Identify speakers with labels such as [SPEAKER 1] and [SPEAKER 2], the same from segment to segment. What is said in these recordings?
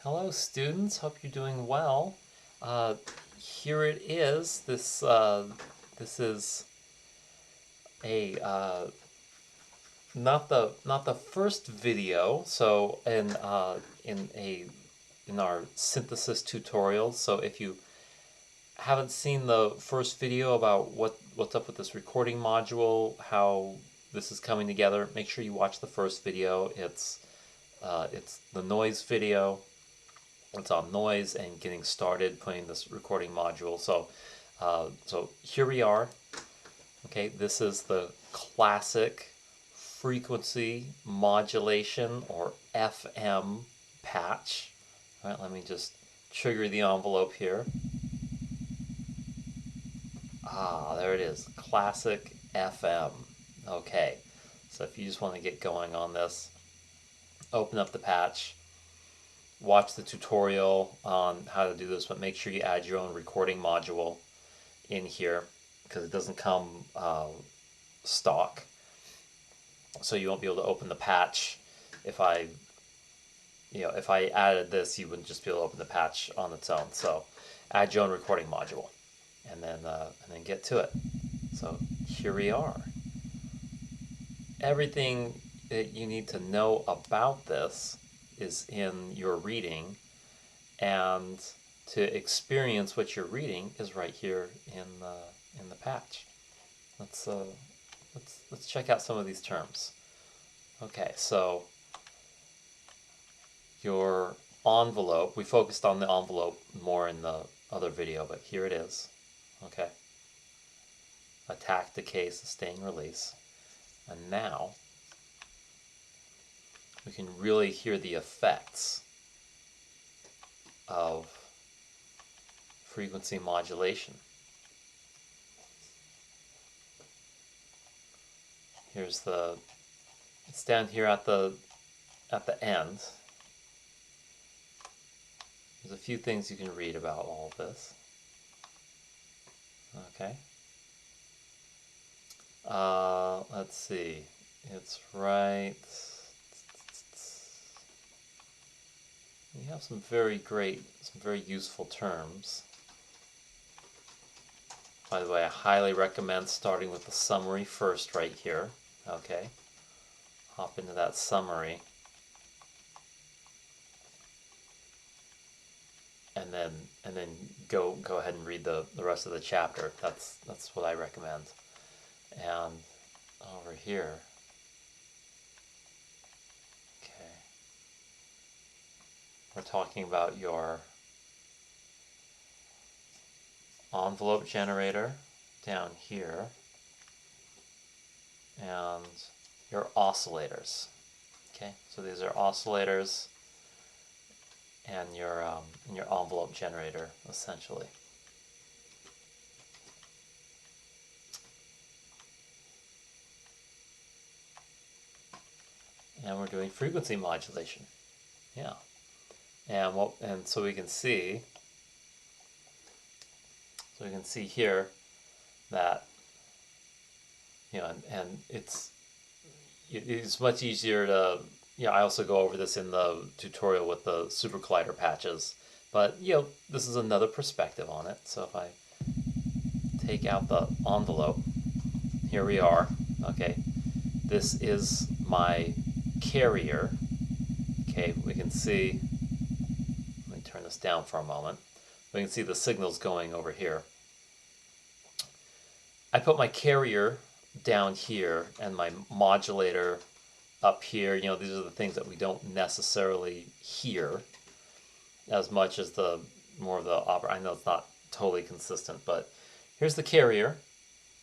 [SPEAKER 1] Hello, students. Hope you're doing well. Here it is. This is a not the first video. So in our synthesis tutorials. So if you haven't seen the first video about what's up with this recording module, how this is coming together, make sure you watch the first video. It's the noise video. It's on noise and getting started putting this recording module. So here we are. Okay, this is the classic frequency modulation or FM patch. All right, let me just trigger the envelope here. There it is, classic FM. Okay, so if you just want to get going on this, open up the patch, watch the tutorial on how to do this, but make sure you add your own recording module in here because it doesn't come stock. So you won't be able to open the patch. If I added this, you wouldn't just be able to open the patch on its own. So add your own recording module, and then get to it. So here we are. Everything that you need to know about this is in your reading, and to experience what you're reading is right here in the patch. Let's check out some of these terms. Okay, so your envelope, we focused on the envelope more in the other video, but here it is. Okay, attack, decay, sustain, release. And now we can really hear the effects of frequency modulation. It's down here at the end. There's a few things you can read about all of this. Okay. Let's see. It's right. We have some very useful terms. By the way, I highly recommend starting with the summary first right here. Okay. Hop into that summary. And then go ahead and read the rest of the chapter. That's what I recommend. And over here, okay, we're talking about your envelope generator down here and your oscillators. Okay, so these are oscillators and your envelope generator essentially. And we're doing frequency modulation. Yeah. And so we can see here that, and it's much easier to, I also go over this in the tutorial with the super collider patches, but this is another perspective on it. So if I take out the envelope, here we are. Okay, this is my carrier. Okay, we can see, let me turn this down for a moment. We can see the signals going over here. I put my carrier down here and my modulator up here. These are the things that we don't necessarily hear as much as more of the opera. I know it's not totally consistent, but here's the carrier.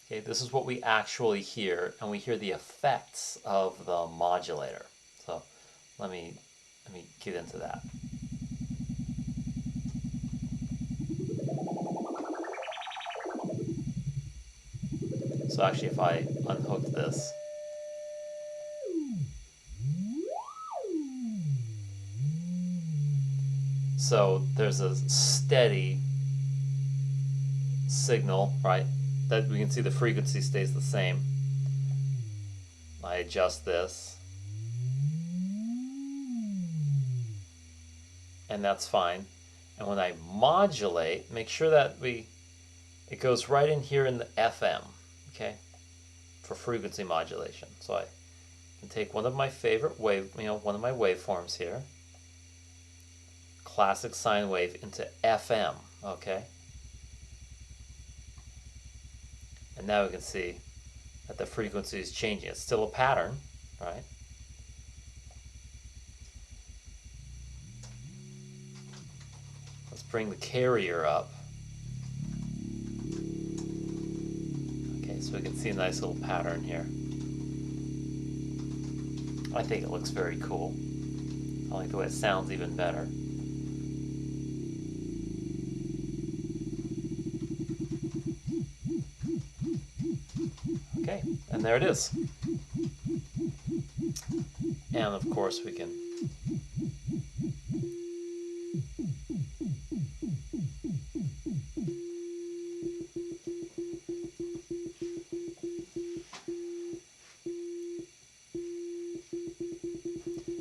[SPEAKER 1] Okay, this is what we actually hear, and we hear the effects of the modulator. So let me get into that. So actually, if I unhook this, so there's a steady signal, right? That we can see the frequency stays the same. I adjust this, and that's fine. And when I modulate, make sure that it goes right in here in the FM, okay, for frequency modulation. So I can take one of my favorite one of my waveforms here, classic sine wave, into FM, okay? And now we can see that the frequency is changing. It's still a pattern, right? Let's bring the carrier up. Okay, so we can see a nice little pattern here. I think it looks very cool. I like the way it sounds even better. Okay, and there it is. And of course we can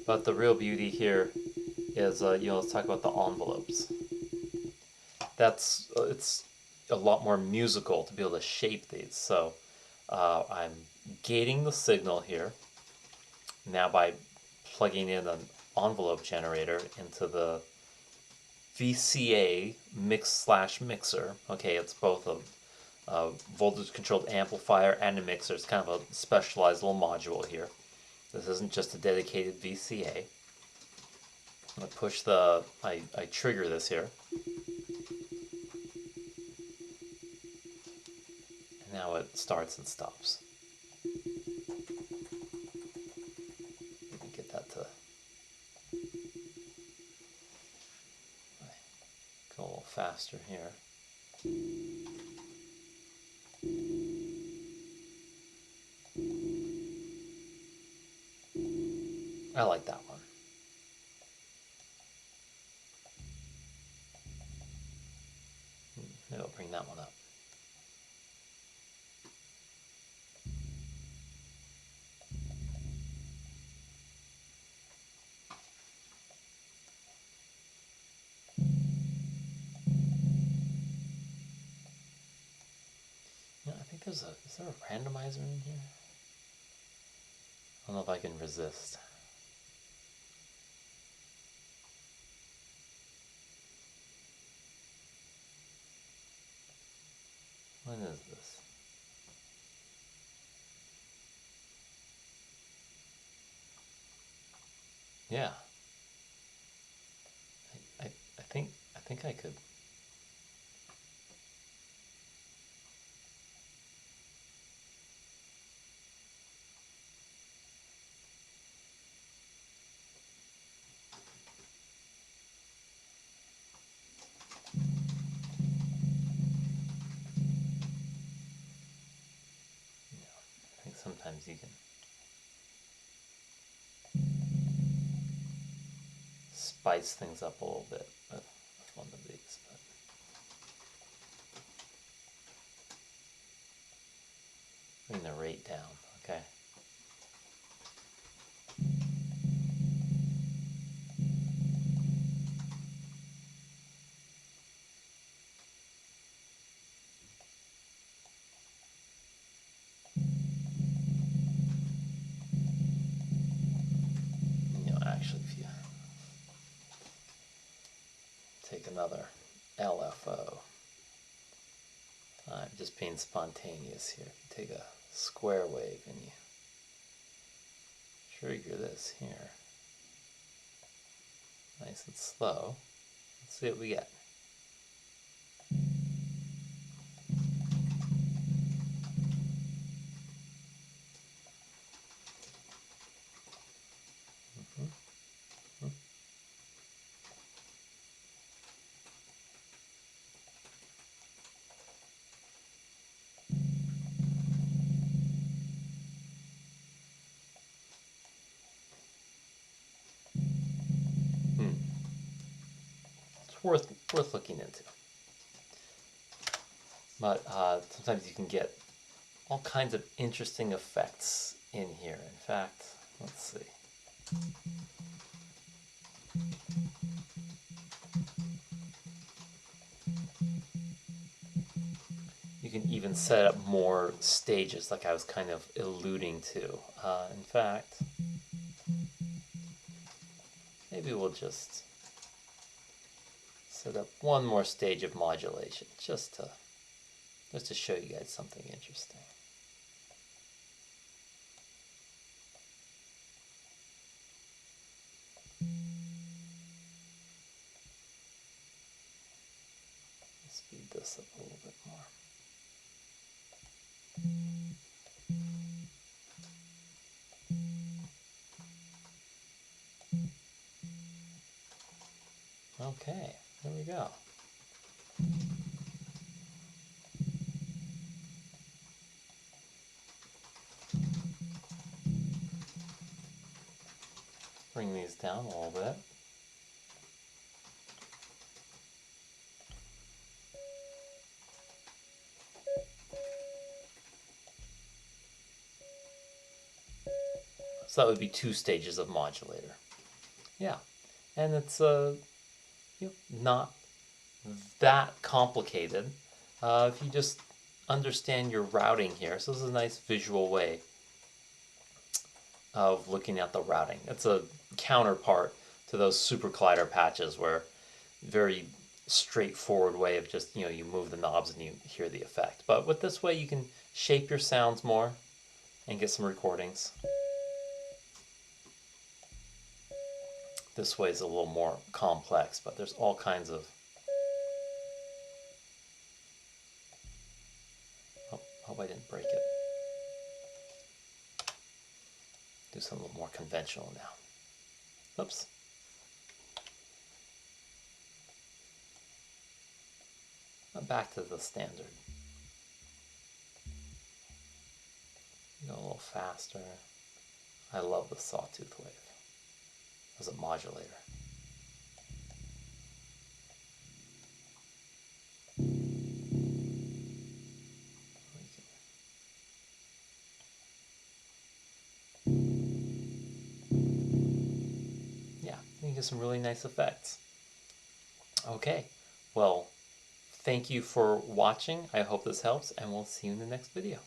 [SPEAKER 1] but the real beauty here is, let's talk about the envelopes. It's a lot more musical to be able to shape these. So I'm gating the signal here now by plugging in an envelope generator into the VCA mixer. Okay, it's both a voltage controlled amplifier and a mixer. It's kind of a specialized little module here. This isn't just a dedicated VCA. I'm going to push I trigger this here. And now it starts and stops. Let me get that to go a little faster here. I like that one. Maybe I'll bring that one up. Yeah, I think is there a randomizer in here? I don't know if I can resist. When is this? Yeah. I think I could. I think sometimes you can spice things up a little bit with one of these. But bring the rate down, okay? Actually, if you take another LFO, I'm just being spontaneous here. If you take a square wave and you trigger this here, nice and slow, let's see what we get. Worth looking into. But sometimes you can get all kinds of interesting effects in here. In fact, let's see. You can even set up more stages like I was kind of alluding to. In fact, maybe we'll just set up one more stage of modulation just to show you guys something interesting. Speed this up a little bit more. Okay, there we go. Bring these down a little bit. So that would be 2 stages of modulator. Yeah, and it's not that complicated if you just understand your routing here. So this is a nice visual way of looking at the routing. It's a counterpart to those super collider patches where very straightforward way of just, you move the knobs and you hear the effect. But with this way you can shape your sounds more and get some recordings. This way is a little more complex, but there's all kinds of... Oh, hope I didn't break it. Do something a little more conventional now. Oops. Back to the standard. Go a little faster. I love the sawtooth wave as a modulator. Yeah, you get some really nice effects. Okay, well, thank you for watching. I hope this helps, and we'll see you in the next video.